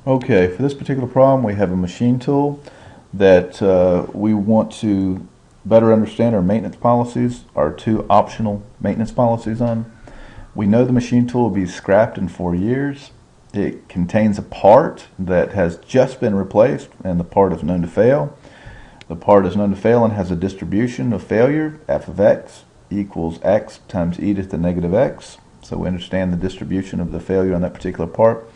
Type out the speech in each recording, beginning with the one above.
Okay, for this particular problem, we have a machine tool that we want to better understand our maintenance policies, our two optional maintenance policies on. We know the machine tool will be scrapped in 4 years. It contains a part that has just been replaced, and the part is known to fail. The part is known to fail and has a distribution of failure, f of x equals x times e to the negative x. So we understand the distribution of the failure on that particular part.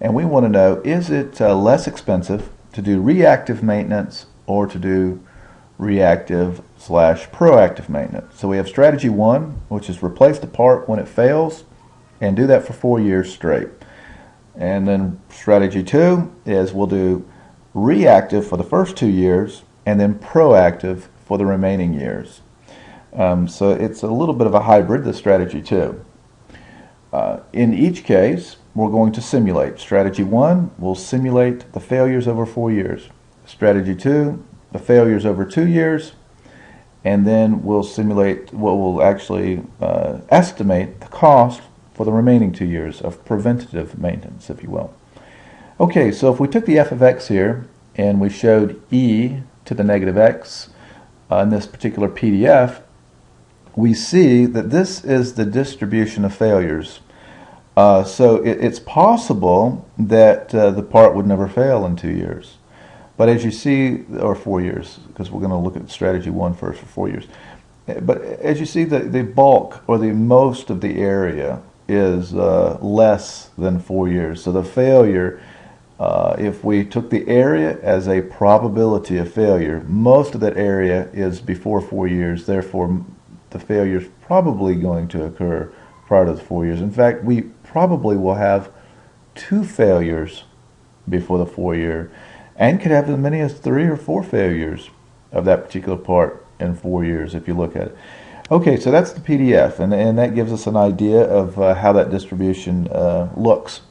And we want to know, is it less expensive to do reactive maintenance or to do reactive slash proactive maintenance? So we have strategy 1, which is replace the part when it fails and do that for 4 years straight. And then strategy 2 is we'll do reactive for the first 2 years and then proactive for the remaining years. So it's a little bit of a hybrid, this strategy 2. In each case, we're going to simulate. Strategy 1 will simulate the failures over 4 years. Strategy 2, the failures over 2 years, and then we'll simulate what will actually estimate the cost for the remaining 2 years of preventative maintenance, if you will. Okay, so if we took the f of x here and we showed e to the negative x in this particular PDF, we see that this is the distribution of failures. So it's possible that the part would never fail in 2 years. But as you see, or 4 years, because we're going to look at strategy 1 first for 4 years. But as you see, the bulk or the most of the area is less than 4 years. So the failure, if we took the area as a probability of failure, most of that area is before 4 years. Therefore, the failure is probably going to occur prior to the 4 years. In fact, we probably will have 2 failures before the 4 year, and could have as many as 3 or 4 failures of that particular part in 4 years if you look at it. Okay, so that's the PDF, and that gives us an idea of how that distribution looks.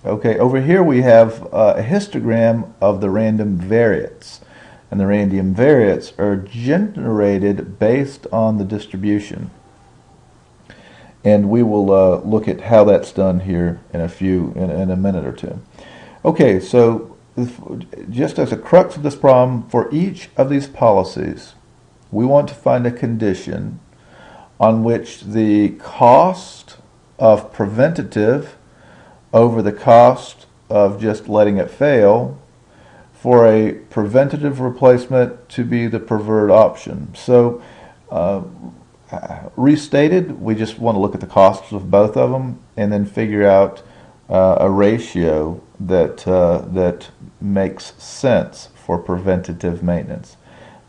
Okay, over here we have a histogram of the random variates, and the random variates are generated based on the distribution. And we will look at how that's done here in a minute or two. Okay, so just as a crux of this problem, for each of these policies, we want to find a condition on which the cost of preventative over the cost of just letting it fail for a preventative replacement to be the preferred option. So restated, we just want to look at the costs of both of them and then figure out a ratio that makes sense for preventative maintenance.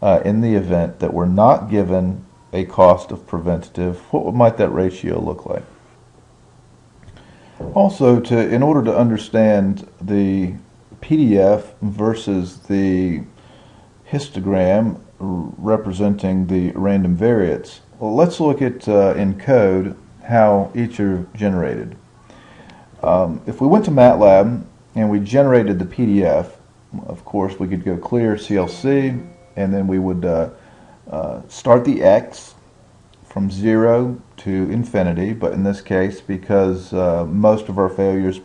In the event that we're not given a cost of preventative, what might that ratio look like? Also, in order to understand the PDF versus the histogram representing the random variates, well, let's look at in code how each are generated. If we went to MATLAB and we generated the PDF, of course we could go clear CLC, and then we would start the X from 0 to infinity, but in this case, because most of our failures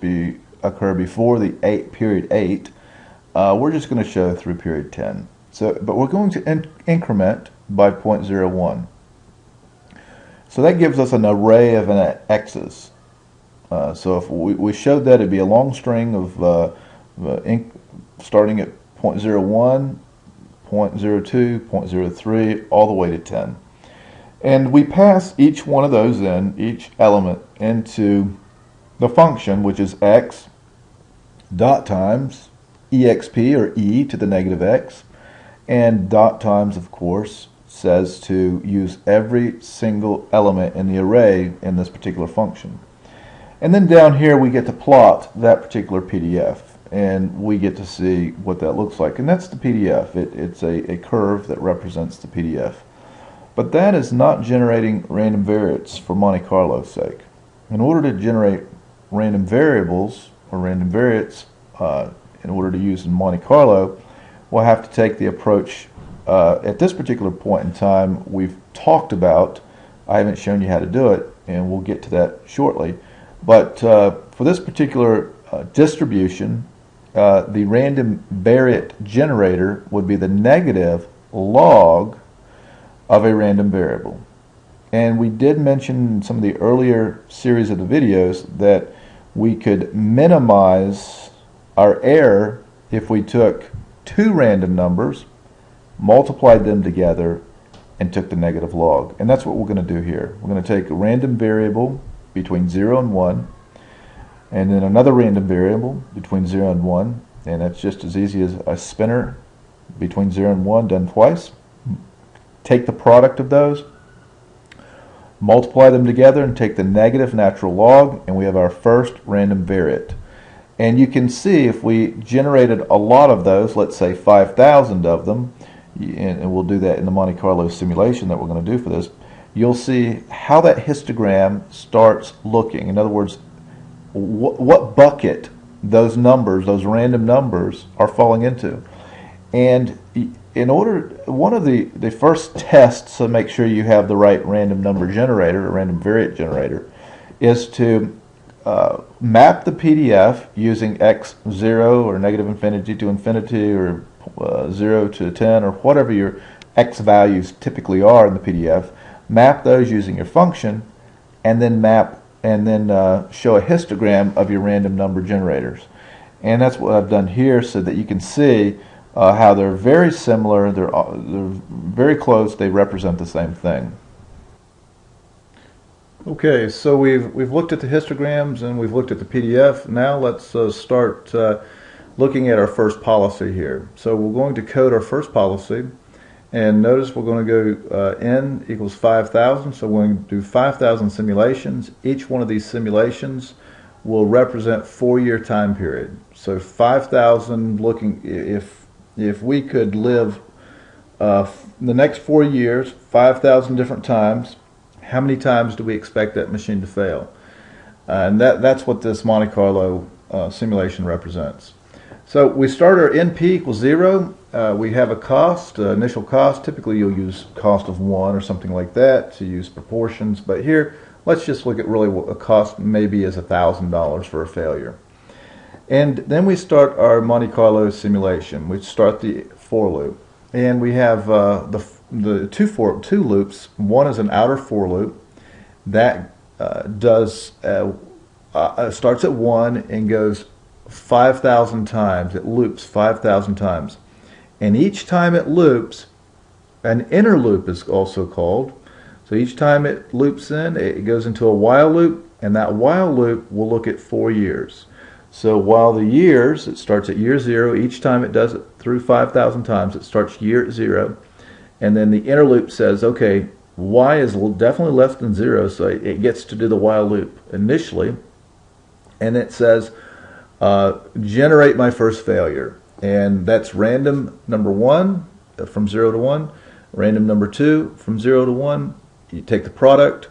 occur before the period 8, we're just going to show through period 10. But we're going to increment by 0.01. So that gives us an array of x's. So if we showed that, it'd be a long string of starting at 0.01, 0.02, 0.03, all the way to 10. And we pass each one of those each element into the function, which is x dot times exp, or e to the negative x, and dot times, of course, says to use every single element in the array in this particular function. And then down here we get to plot that particular PDF, and we get to see what that looks like. And that's the PDF. It's a curve that represents the PDF. But that is not generating random variates for Monte Carlo's sake. In order to generate random variables or random variates in order to use in Monte Carlo, we'll have to take the approach at this particular point in time we've talked about. I haven't shown you how to do it, and we'll get to that shortly. But for this particular distribution the random variate generator would be the negative log of a random variable. And we did mention in some of the earlier series of the videos that we could minimize our error if we took two random numbers, multiplied them together, and took the negative log. And that's what we're going to do here. We're going to take a random variable between 0 and 1, and then another random variable between 0 and 1, and that's just as easy as a spinner between 0 and 1 done twice. Take the product of those, multiply them together, and take the negative natural log, and we have our first random variate. And you can see if we generated a lot of those, let's say 5,000 of them, and we'll do that in the Monte Carlo simulation that we're going to do for this, you'll see how that histogram starts looking. In other words, what bucket those numbers, those random numbers, are falling into. And in order, one of the first tests to make sure you have the right random number generator, or random variate generator, is to map the PDF using x0 or negative infinity to infinity, or 0 to 10, or whatever your x values typically are in the PDF. Map those using your function, and then show a histogram of your random number generators. And that's what I've done here, so that you can see how they're very similar, they're very close, they represent the same thing. Okay, so we've looked at the histograms and we've looked at the PDF. Now let's start looking at our first policy here. So we're going to code our first policy, and notice we're going to go n equals 5,000. So we're going to do 5,000 simulations. Each one of these simulations will represent 4-year time period. So 5,000, looking if we could live the next 4 years 5,000 different times, how many times do we expect that machine to fail? And that's what this Monte Carlo simulation represents. So we start our NP equals 0. We have a cost, initial cost. Typically you'll use cost of 1 or something like that to use proportions. But here, let's just look at really what a cost maybe is $1,000 for a failure. And then we start our Monte Carlo simulation. We start the for loop. And we have the two loops. One is an outer for loop that starts at 1 and goes 5,000 times. It loops 5,000 times. And each time it loops, an inner loop is also called. So each time it loops in, it goes into a while loop, and that while loop will look at 4 years. So while the years, it starts at year 0, each time it does it through 5,000 times, it starts year 0. And then the inner loop says, okay, y is definitely less than 0, so it gets to do the while loop initially. And it says, generate my first failure. And that's random number 1 from 0 to 1, random number 2 from 0 to 1. You take the product,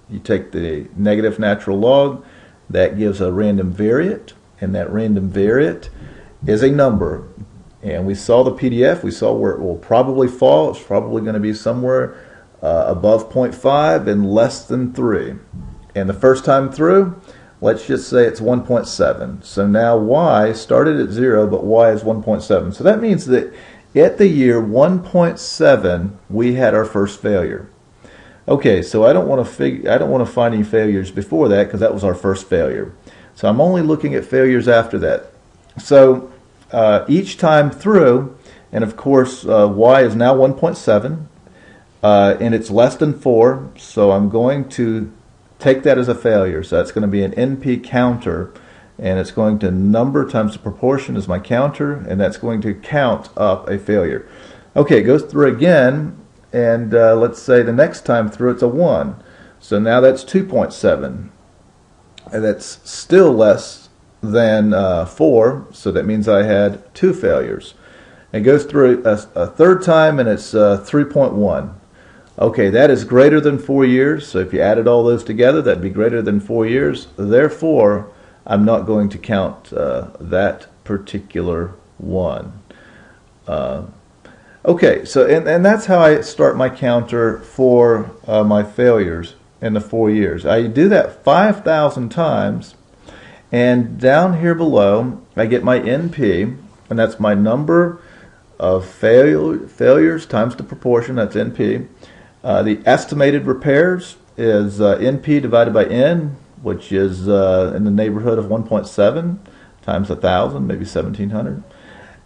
you take the negative natural log, that gives a random variate, and that random variate is a number. And we saw the PDF, we saw where it will probably fall. It's probably going to be somewhere above 0.5 and less than 3. And the first time through, let's just say it's 1.7. So now y started at 0, but y is 1.7. So that means that at the year 1.7, we had our first failure. Okay, so I don't want to find any failures before that, because that was our first failure. So I'm only looking at failures after that. So each time through, and of course y is now 1.7, and it's less than 4, so I'm going to take that as a failure. So that's going to be an NP counter, and it's going to number times the proportion as my counter, and that's going to count up a failure. Okay, it goes through again, and let's say the next time through it's a 1. So now that's 2.7, and that's still less than 4, so that means I had 2 failures. It goes through a third time, and it's 3.1. Okay, that is greater than 4 years, so if you added all those together, that'd be greater than 4 years. Therefore, I'm not going to count that particular one. Okay, so and that's how I start my counter for my failures in the 4 years. I do that 5,000 times, And down here below, I get my NP, and that's my number of failures times the proportion, that's NP. The estimated repairs is NP divided by N, which is in the neighborhood of 1.7 times 1,000, maybe 1,700.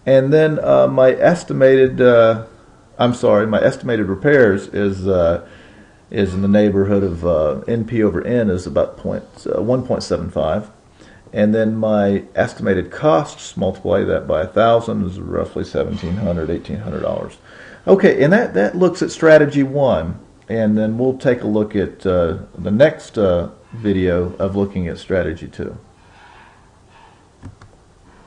And then my estimated, my estimated repairs is in the neighborhood of NP over N is about 1.75. And then my estimated costs, multiply that by 1,000, is roughly $1,700, $1,800. Okay, and that looks at strategy 1. And then we'll take a look at the next video of looking at strategy 2.